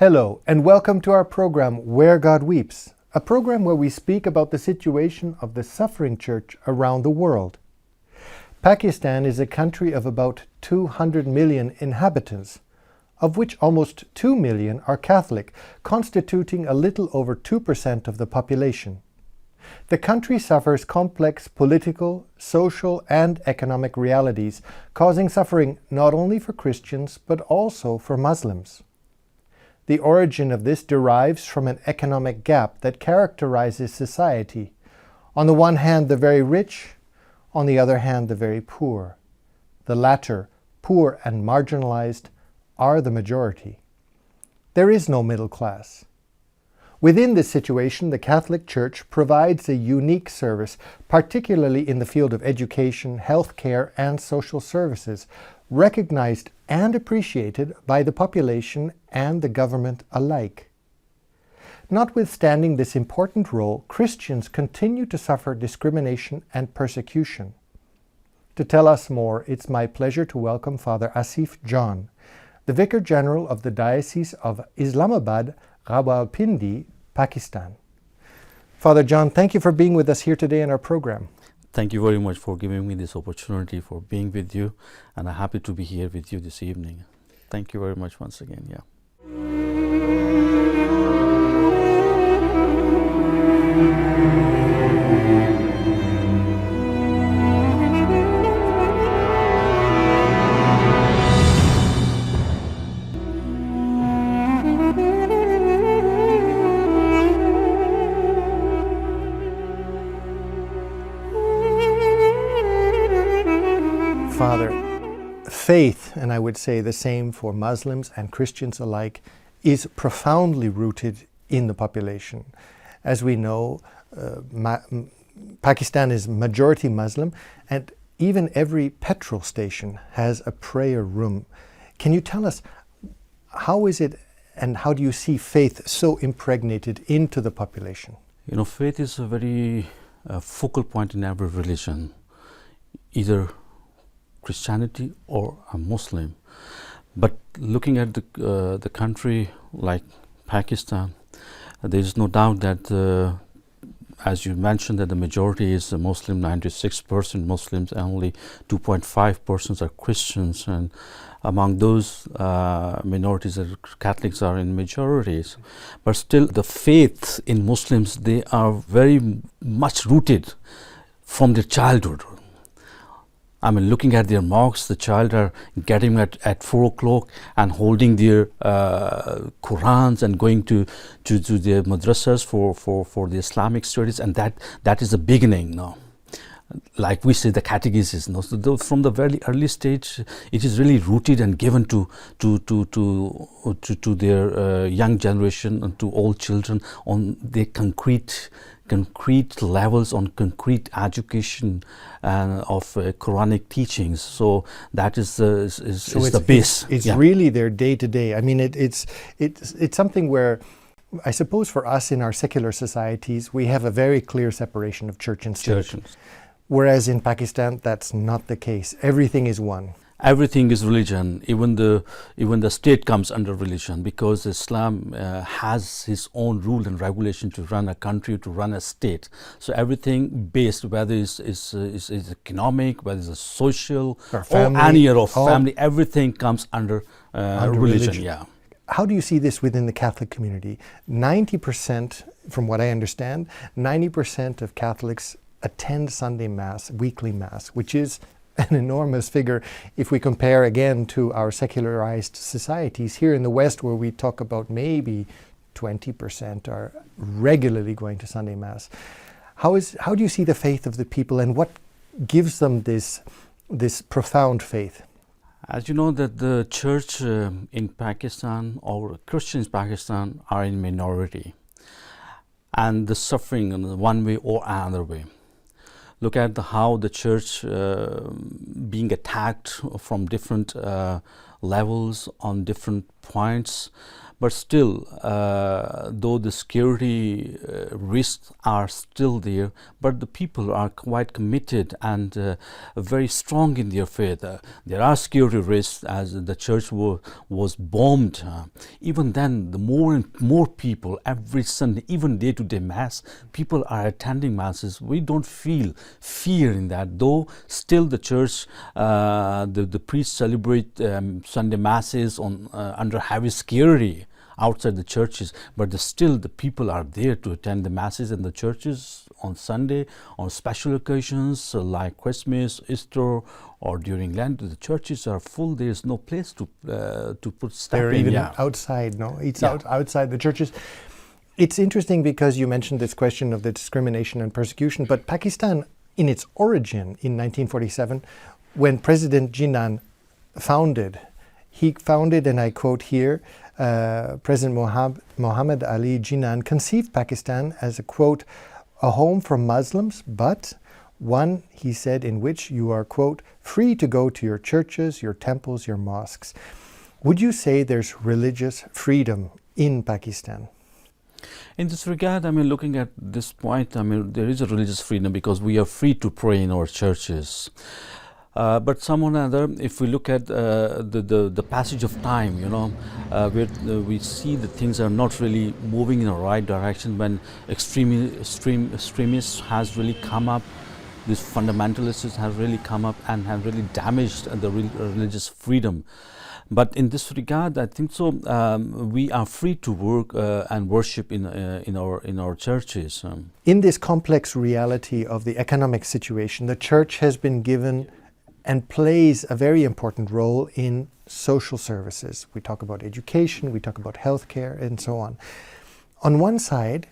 Hello, and welcome to our program, Where God Weeps, a program where we speak about the situation of the suffering church around the world. Pakistan is a country of about 200 million inhabitants, of which almost 2 million are Catholic, constituting a little over 2% of the population. The country suffers complex political, social, and economic realities, causing suffering not only for Christians but also for Muslims. The origin of this derives from an economic gap that characterizes society. On the one hand, the very rich, on the other hand, the very poor. The latter, poor and marginalized, are the majority. There is no middle class. Within this situation, the Catholic Church provides a unique service, particularly in the field of education, healthcare, and social services, recognized and appreciated by the population and the government alike. Notwithstanding this important role, Christians continue to suffer discrimination and persecution. To tell us more, it's my pleasure to welcome Father Asif John, the Vicar General of the Diocese of Islamabad Rawalpindi, Pakistan. Father John, thank you for being with us here today in our program. Thank you very much for giving me this opportunity for being with you, and I'm happy to be here with you this evening. Thank you very much once again. Father, faith, and I would say the same for Muslims and Christians alike, is profoundly rooted in the population. As we know, Pakistan is majority Muslim, and even every petrol station has a prayer room. Can you tell us, how is it and how do you see faith so impregnated into the population? You know, faith is a very focal point in every religion, either Christianity or a Muslim. But looking at the country like Pakistan, there is no doubt that, as you mentioned, that the majority is Muslim, 96% Muslims, and only 2.5% are Christians. And among those minorities, Catholics are in majorities. But still, the faith in Muslims, they are very much rooted from their childhood. I mean, looking at their mosques, the child are getting at 4 o'clock and holding their Qurans and going to their madrasas for the Islamic studies, and that is the beginning now. Like we say, the catechesis. No? So from the very early stage, it is really rooted and given to their young generation and to all children on their concrete levels, on concrete education of Quranic teachings. So that is the base. It's really their day to day. I mean, it's something where, I suppose, for us in our secular societies, we have a very clear separation of church and state. Whereas in Pakistan, that's not the case. Everything is one. Everything is religion. Even the state comes under religion, because Islam has his own rule and regulation to run a country, to run a state. So everything based, whether it's economic, whether it's social, or any other family, everything comes under religion. Yeah. How do you see this within the Catholic community? 90%, from what I understand, 90% of Catholics attend Sunday Mass, weekly Mass, which is an enormous figure if we compare again to our secularized societies here in the West, where we talk about maybe 20% are regularly going to Sunday Mass. How do you see the faith of the people, and what gives them this profound faith? As you know, that the church in Pakistan, or Christians in Pakistan, are in minority, and the suffering in one way or another way. Look at how the church being attacked from different levels, on different points. But still, though the security risks are still there, but the people are quite committed and very strong in their faith. There are security risks as the church was bombed. Even then, the more and more people every Sunday, even day-to-day Mass, people are attending Masses. We don't feel fear in that, though still the church, the priests celebrate Sunday Masses under heavy security outside the churches, but still the people are there to attend the Masses in the churches on Sunday, on special occasions like Christmas, Easter, or during Lent. The churches are full. There is no place to put stuff They're in. even outside, no? It's outside the churches. It's interesting because you mentioned this question of the discrimination and persecution, but Pakistan, in its origin in 1947, when President Jinnah he founded, and I quote here, President Muhammad Ali Jinnah conceived Pakistan as a, quote, a home for Muslims, but one, he said, in which you are, quote, free to go to your churches, your temples, your mosques. Would you say there's religious freedom in Pakistan? In this regard, looking at this point, there is a religious freedom because we are free to pray in our churches. But somehow or another, if we look at the passage of time, where we see that things are not really moving in the right direction, when extremists has really come up, these fundamentalists have really come up and have really damaged the religious freedom. But in this regard, I think so. We are free to work and worship in our churches. In this complex reality of the economic situation, the church has been given and plays a very important role in social services. We talk about education, we talk about healthcare, and so on. On one side,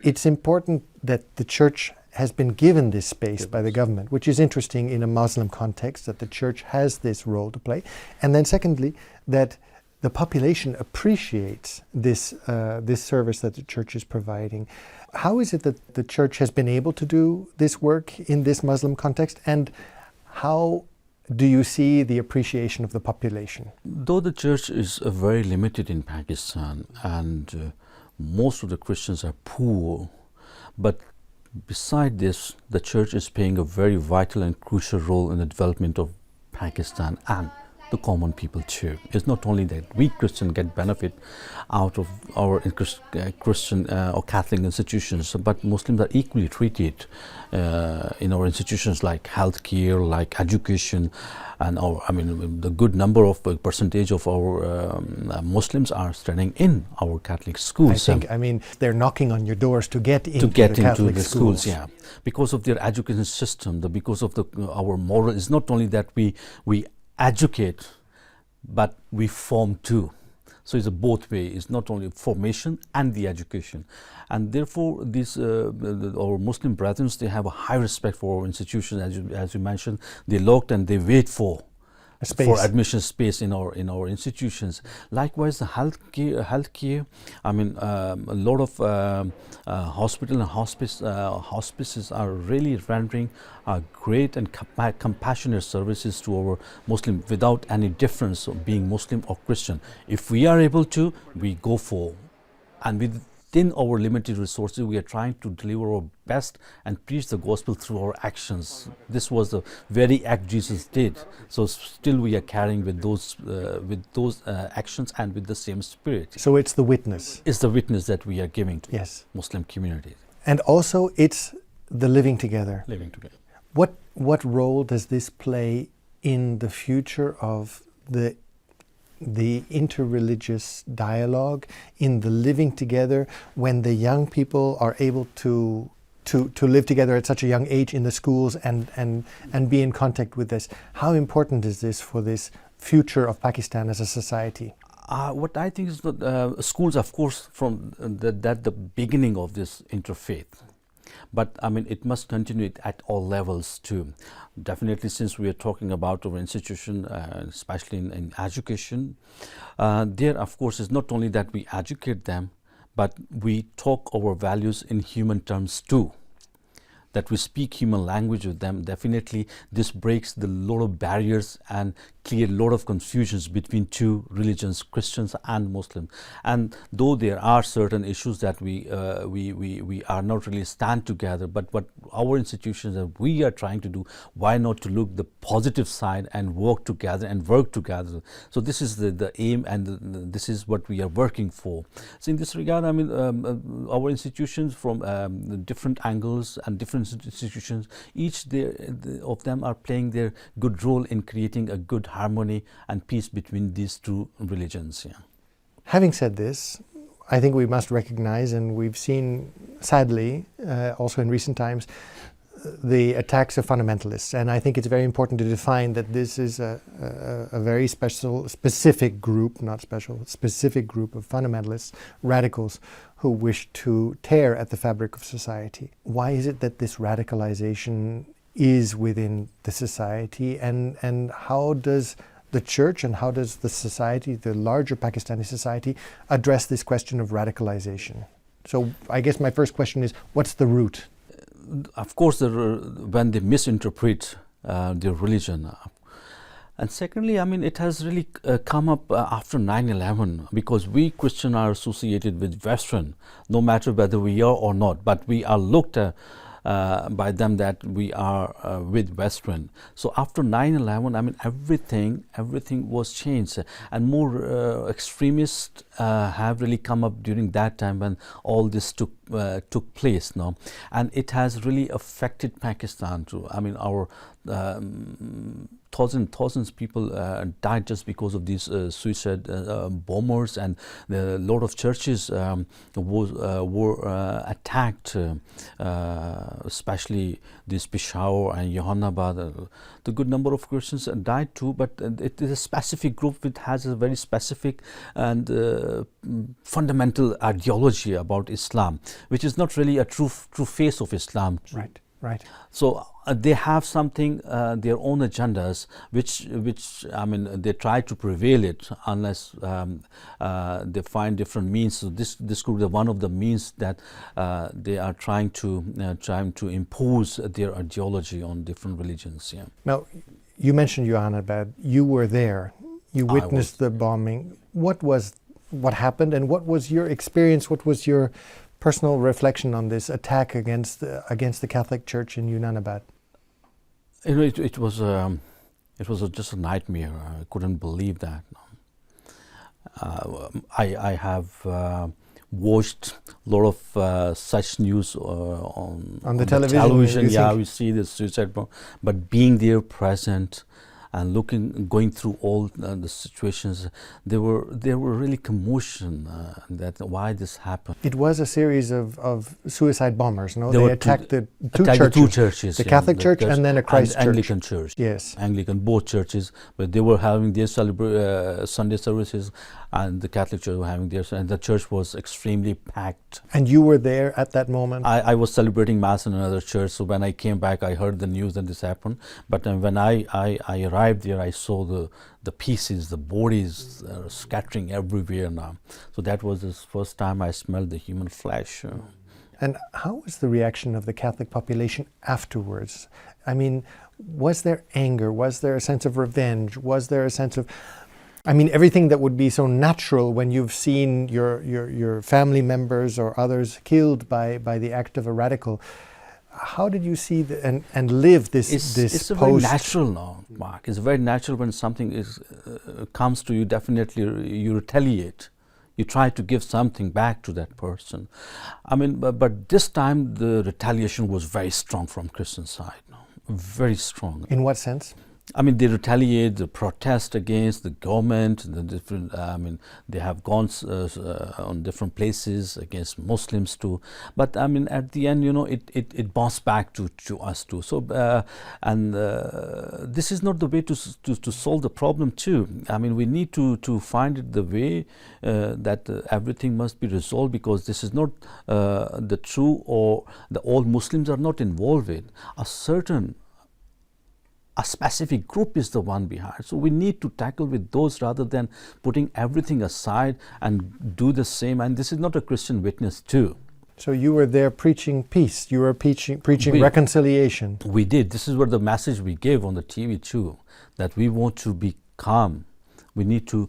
it's important that the church has been given this space by the government, which is interesting in a Muslim context, that the church has this role to play. And then secondly, that the population appreciates this service that the church is providing. How is it that the church has been able to do this work in this Muslim context, and how do you see the appreciation of the population? Though the church is very limited in Pakistan and most of the Christians are poor, but beside this, the church is playing a very vital and crucial role in the development of Pakistan and the common people too. It's not only that we Christians get benefit out of our Christian or Catholic institutions, but Muslims are equally treated in our institutions like healthcare, like education, and the good number of percentage of our Muslims are studying in our Catholic schools. I think, they're knocking on your doors to get into the Catholic schools. Yeah, because of their education system, because of our moral. It's not only that we educate, but we form too. So it's a both way. It's not only formation and the education, and therefore these our Muslim brethren, they have a high respect for our institutions. As you mentioned, they looked and they wait for admission space in our institutions. Likewise, the healthcare. A lot of hospital and hospices are really rendering great and compassionate services to our Muslim without any difference of being Muslim or Christian. If we are able to, we go for, and within our limited resources, we are trying to deliver our best and preach the gospel through our actions. This was the very act Jesus did. So still we are carrying with those actions and with the same spirit. So it's the witness. It's the witness that we are giving to Muslim communities. And also it's the living together. Living together. What role does this play in the future of the interreligious dialogue, in the living together, when the young people are able to live together at such a young age in the schools and be in contact with this? How important is this for this future of Pakistan as a society? What I think is that schools, of course, from the beginning of this interfaith. But it must continue at all levels too. Definitely, since we are talking about our institution, especially in education, there, of course, is not only that we educate them, but we talk our values in human terms too. That we speak human language with them. Definitely, this breaks the lot of barriers and cleared a lot of confusions between two religions, Christians and Muslims. And though there are certain issues that we are not really stand together, but what our institutions that we are trying to do, why not to look the positive side and work together and work together. So this is the aim, and this is what we are working for. So in this regard, I mean, our institutions from different angles and different institutions, each of them are playing their good role in creating a good harmony and peace between these two religions. Yeah. Having said this, I think we must recognize, and we've seen, sadly, also in recent times, the attacks of fundamentalists. And I think it's very important to define that this is a very specific group, not special, specific group of fundamentalists, radicals, who wish to tear at the fabric of society. Why is it that this radicalization is within the society, and how does the church and how does the society, the larger Pakistani society, address this question of radicalization? So I guess my first question is, what's the root? Of course, when they misinterpret their religion. And secondly, I mean, it has really come up after 9/11, because we Christians are associated with Western, no matter whether we are or not, but we are looked at by them that we are with Western. So after 9/11, I mean, everything was changed, and more extremists have really come up during that time when all this took place now, and it has really affected Pakistan too. I mean, our thousands people died just because of these suicide bombers, and a lot of churches were attacked, especially this Peshawar and Jahanabad. The good number of Christians died too, but it is a specific group which has a very specific and fundamental ideology about Islam, which is not really a true face of Islam. Right. So they have something, their own agendas, which I mean, they try to prevail it unless they find different means. So this could be one of the means that they are trying to impose their ideology on different religions. Yeah. Now, you mentioned Jahanabad. You were there. You witnessed the bombing. What happened, and what was your experience? What was your personal reflection on this attack against the Catholic Church in Jahanabad? You know, it was just a nightmare. I couldn't believe that. I have watched a lot of such news on the television. Yeah, we see the suicide bomb, but being there, present, and going through all the situations, there were really commotion that why this happened. It was a series of suicide bombers. No, they attacked the two churches, the Catholic Church and then a Christ Church, Anglican Church. Yes, Anglican, both churches, but they were having their Sunday services, and the Catholic Church were having theirs, and the church was extremely packed. And you were there at that moment? I was celebrating Mass in another church, so when I came back, I heard the news that this happened. But when I arrived there, I saw the pieces, the bodies scattering everywhere now. So that was the first time I smelled the human flesh. And how was the reaction of the Catholic population afterwards? I mean, was there anger? Was there a sense of revenge? Was there a sense of, I mean, everything that would be so natural when you've seen your family members or others killed by the act of a radical? How did you see and live this It's very natural now, Mark. It's very natural when something comes to you. Definitely, you retaliate. You try to give something back to that person. I mean, but this time the retaliation was very strong from Christian side. Very strong. In what sense? I mean, they retaliate, the protest against the government, the different, I mean, they have gone on different places against Muslims too. But I mean, at the end, you know, it bounced back to us too. So, this is not the way to solve the problem too. I mean, we need to find it the way that everything must be resolved, because this is not the true, or all Muslims are not involved with. A specific group is the one behind. So we need to tackle with those rather than putting everything aside and do the same. And this is not a Christian witness too. So you were there preaching peace. You were preaching reconciliation. We did. This is what the message we gave on the TV too, that we want to be calm. We need to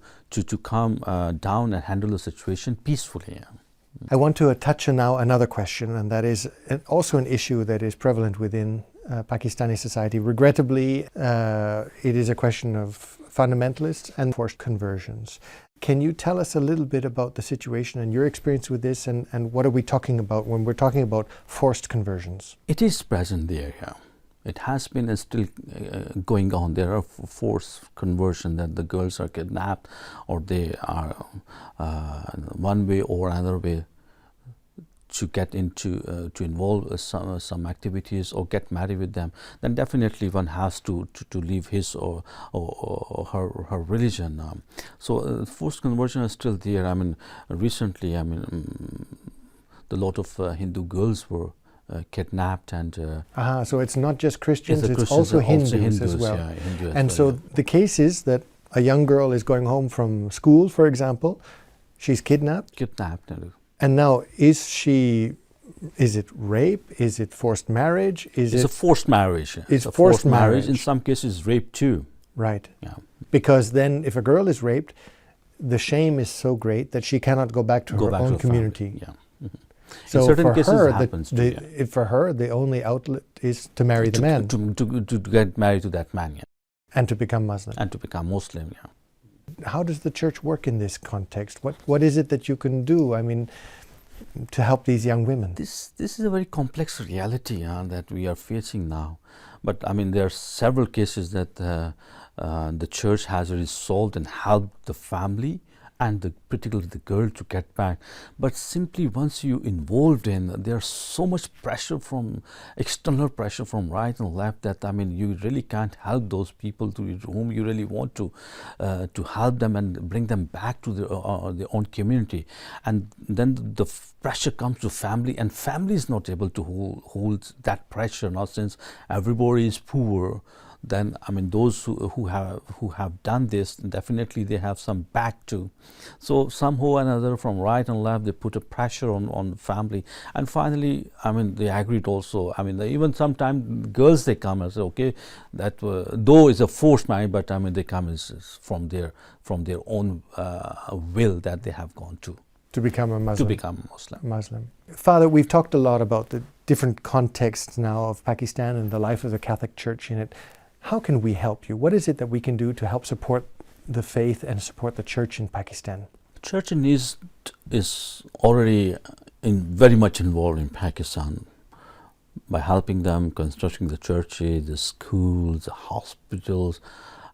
calm down and handle the situation peacefully. I want to touch on now another question, and that is also an issue that is prevalent within Pakistani society. Regrettably, it is a question of fundamentalists and forced conversions. Can you tell us a little bit about the situation and your experience with this, and what are we talking about when we're talking about forced conversions? It is present there, yeah. It has been and still going on. There are forced conversion that the girls are kidnapped, or they are one way or another way to get into to involve some activities or get married with them. Then definitely one has to leave his or her religion. So forced conversion is still there. I mean, recently, I mean, a lot of Hindu girls were kidnapped and so it's not just Christians, yes, it's Christians also Hindus as well. Yeah, Hindu as and well, so yeah. the case is that a young girl is going home from school, for example, she's kidnapped, and now is it rape, is it forced marriage, it's a forced marriage. It's a forced marriage. In some cases rape too. Right. Yeah. Because then if a girl is raped, the shame is so great that she cannot go back to her own community. Yeah. Mm-hmm. So in certain for cases her, it happens too, yeah. for her, the only outlet is to marry the man. To get married to that man, yeah. And to become Muslim. And to become Muslim, yeah. How does the church work in this context? What is it that you can do, I mean, to help these young women? This is a very complex reality that we are facing now. But I mean, there are several cases that the church has resolved and helped the family and particularly the girl to get back. But simply once you involved in, there's so much pressure from external pressure from right and left that I mean you really can't help those people to whom you really want to help them and bring them back to their own community. And then the pressure comes to family, and family is not able to hold that pressure now, since everybody is poor. Then I mean those who have done this, definitely they have some back too. So somehow or another, from right and left, they put a pressure on family, and finally I mean they agreed also. I mean even sometimes girls, they come and say, okay, that though it's a forced marriage, but I mean they come from their own will that they have gone to become a Muslim. To become Muslim. Father, we've talked a lot about the different contexts now of Pakistan and the life of the Catholic Church in it. How can we help you? What is it that we can do to help support the faith and support the church in Pakistan? The church in East is already very much involved in Pakistan by helping them constructing the churches, the schools, the hospitals.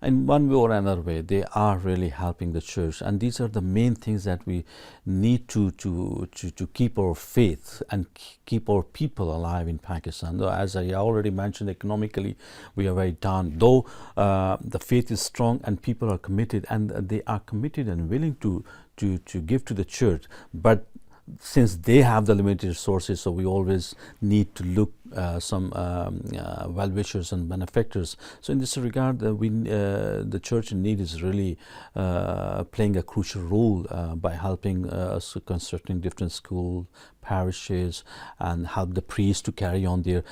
In one way or another way, they are really helping the church, and these are the main things that we need to keep our faith and keep our people alive in Pakistan. Though, as I already mentioned, economically we are very down. Though the faith is strong and people are committed, and they are committed and willing to give to the church, but since they have the limited resources, so we always need to look some well-wishers and benefactors. So in this regard, the church in need is really playing a crucial role by helping us constructing different schools, parishes, and help the priests to carry on their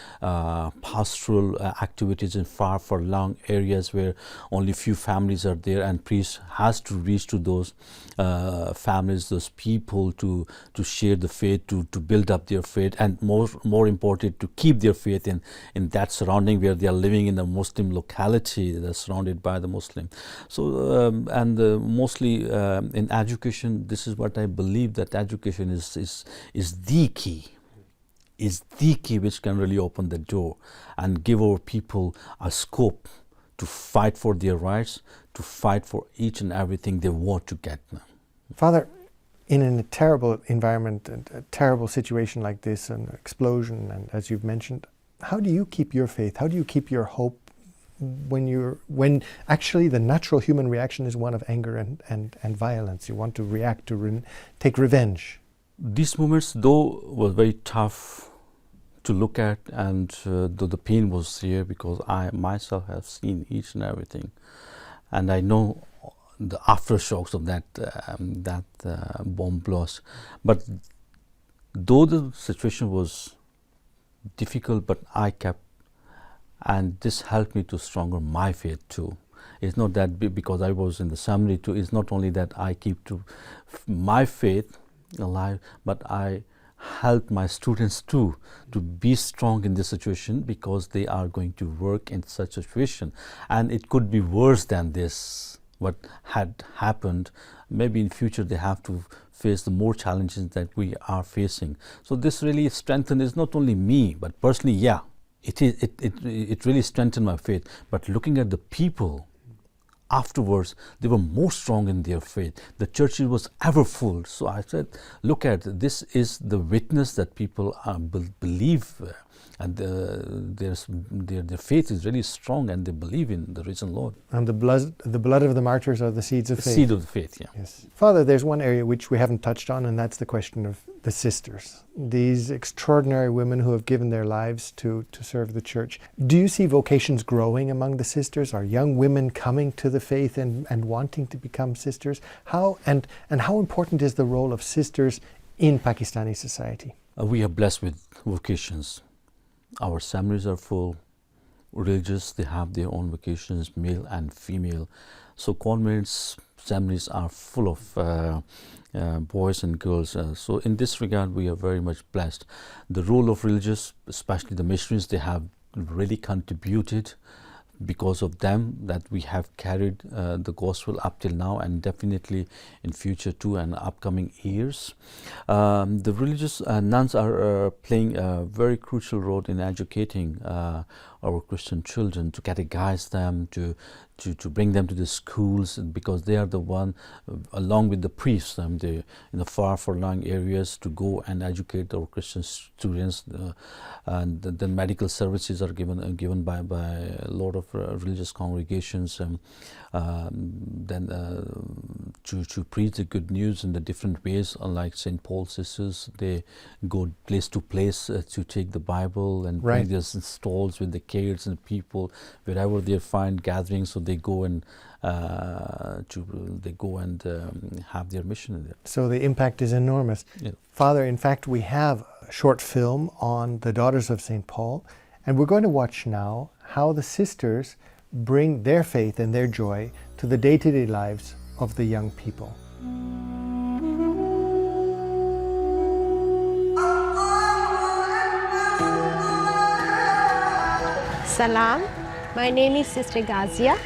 pastoral activities in far long areas where only few families are there, and priests has to reach to those families, those people, to share the faith, to build up their faith, and more important, to keep their faith in that surrounding where they are living in a Muslim locality that's surrounded by the Muslim. So and mostly in education, this is what I believe, that education is the key which can really open the door and give our people a scope to fight for their rights, to fight for each and everything they want to get now. Father, in a terrible environment and a terrible situation like this, an explosion, and as you've mentioned, how do you keep your faith? How do you keep your hope when actually the natural human reaction is one of anger and violence? You want to react, to take revenge. These moments, though, were very tough to look at, and though the pain was there, because I myself have seen each and everything, and I know the aftershocks of that bomb blast. But though the situation was difficult, but I kept, and this helped me to stronger my faith too. It's not that because I was in the seminary too. It's not only that I keep to my faith alive, but I help my students too to be strong in this situation, because they are going to work in such a situation, and it could be worse than this what had happened. Maybe in future they have to face the more challenges that we are facing. So this really strengthened is not only me, but personally, yeah, it really strengthened my faith. But looking at the people afterwards, they were more strong in their faith. The church was ever full. So I said, look at this is the witness that people believe, and their faith is really strong, and they believe in the risen Lord. And the blood of the martyrs are the seeds of faith. The seed of the faith, yeah. Yes. Father, there's one area which we haven't touched on, and that's the question of the sisters. These extraordinary women who have given their lives to serve the church. Do you see vocations growing among the sisters? Are young women coming to the faith and wanting to become sisters? How important is the role of sisters in Pakistani society? We are blessed with vocations. Our seminaries are full. Religious, they have their own vocations, male and female. So convents, seminaries are full of boys and girls. So in this regard, we are very much blessed. The role of religious, especially the missionaries, they have really contributed. Because of them that we have carried the gospel up till now, and definitely in future too, and upcoming years. The religious nuns are playing a very crucial role in educating our Christian children, to catechize them, to bring them to the schools, because they are the one, along with the priests, they in the far-flung areas, to go and educate our Christian students, and then medical services are given by a lot of religious congregations, then to preach the good news in the different ways, unlike St. Paul's sisters, they go place to place to take the Bible and bring their stalls with the kids and people wherever they find gatherings, so they go and have their mission in there. So the impact is enormous. Yeah. Father, in fact, we have a short film on the Daughters of St. Paul, and we're going to watch now how the sisters bring their faith and their joy to the day-to-day lives of the young people. Salam, my name is Sister Gazia.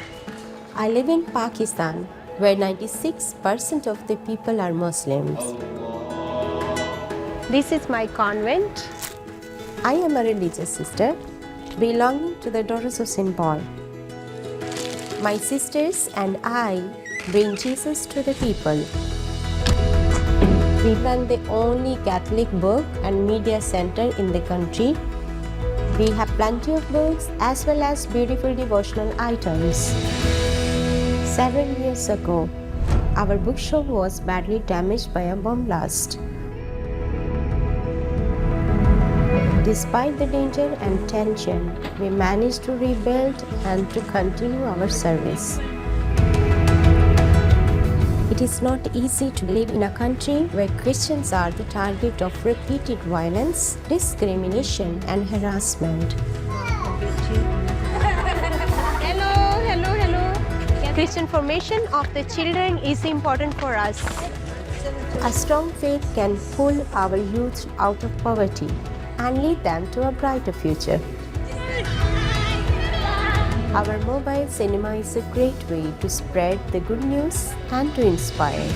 I live in Pakistan, where 96% of the people are Muslims. This is my convent. I am a religious sister belonging to the Daughters of St. Paul. My sisters and I bring Jesus to the people. We run the only Catholic book and media center in the country. We have plenty of books as well as beautiful devotional items. 7 years ago, our bookshop was badly damaged by a bomb blast. Despite the danger and tension, we managed to rebuild and to continue our service. It is not easy to live in a country where Christians are the target of repeated violence, discrimination, and harassment. Christian formation of the children is important for us. A strong faith can pull our youth out of poverty and lead them to a brighter future. Our mobile cinema is a great way to spread the good news and to inspire.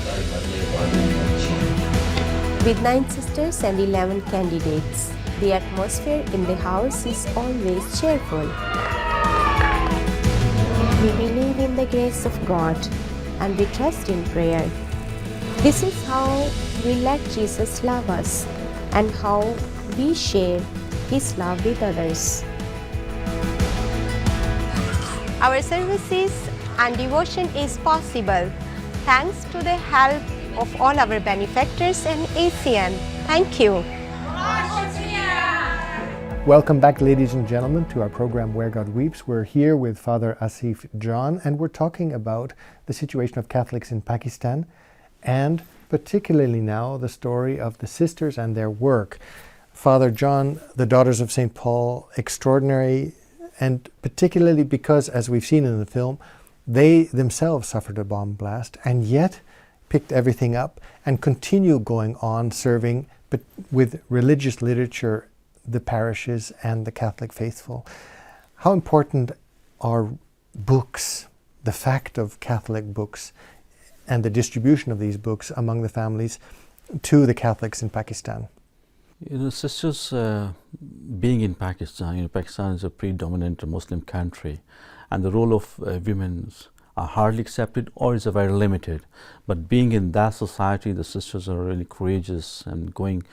With 9 sisters and 11 candidates, the atmosphere in the house is always cheerful. We believe in the grace of God and we trust in prayer. This is how we let Jesus love us and how we share His love with others. Our services and devotion is possible thanks to the help of all our benefactors and ACM. Thank you. Welcome back, ladies and gentlemen, to our program Where God Weeps. We're here with Father Asif John, and we're talking about the situation of Catholics in Pakistan, and particularly now the story of the sisters and their work. Father John, the Daughters of St. Paul, extraordinary, and particularly because, as we've seen in the film, They themselves suffered a bomb blast and yet picked everything up and continue going on serving, but with religious literature, the parishes and the Catholic faithful. How important are books, the fact of Catholic books and the distribution of these books among the families to the Catholics in Pakistan? Sisters, being in Pakistan, Pakistan is a predominant Muslim country, and the role of women are hardly accepted or is very limited. But being in that society, the sisters are really courageous and going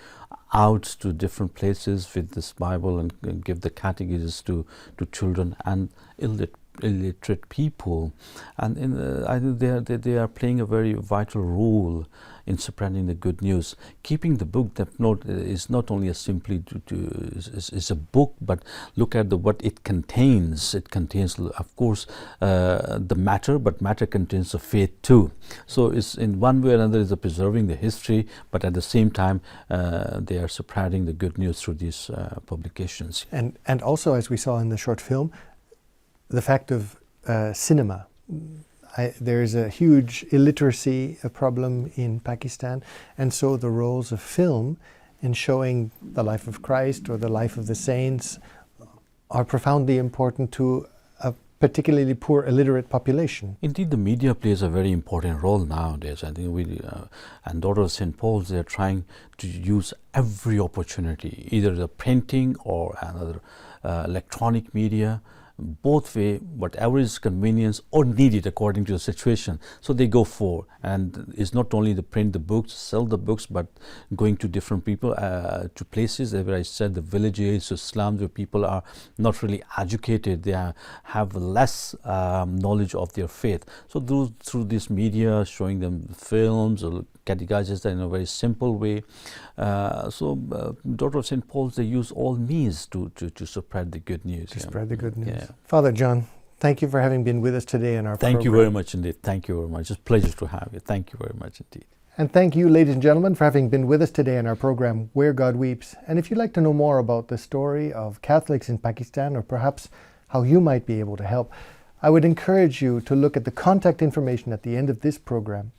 out to different places with this Bible and give the catechesis to children and illiterate people, and I think they are playing a very vital role in spreading the good news. Keeping the book that is not only a simply is a book, but look at what it contains. It contains, of course, the matter, but matter contains the faith too. So it's in one way or another is preserving the history, but at the same time they are spreading the good news through these publications. And also, as we saw in the short film, the fact of cinema. There is a huge illiteracy problem in Pakistan, and so the roles of film in showing the life of Christ or the life of the saints are profoundly important to a particularly poor illiterate population. Indeed, the media plays a very important role nowadays. I think we and Daughter of St. Paul's, they are trying to use every opportunity, either the printing or another electronic media. Both way, whatever is convenience or needed according to the situation, so they go for. And it's not only the print the books, sell the books, but going to different people, to places where I said the villages, slums, where people are not really educated, they have less knowledge of their faith. So through this media, showing them films or catechizes in a very simple way. Daughter of St. Paul's, they use all means to spread the good news. To spread the good news. Yeah. Father John, thank you for having been with us today in our program. Thank you very much indeed. Thank you very much. It's a pleasure to have you. Thank you very much indeed. And thank you, ladies and gentlemen, for having been with us today in our program, Where God Weeps. And if you'd like to know more about the story of Catholics in Pakistan, or perhaps how you might be able to help, I would encourage you to look at the contact information at the end of this program.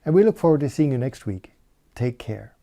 And we look forward to seeing you next week. Take care.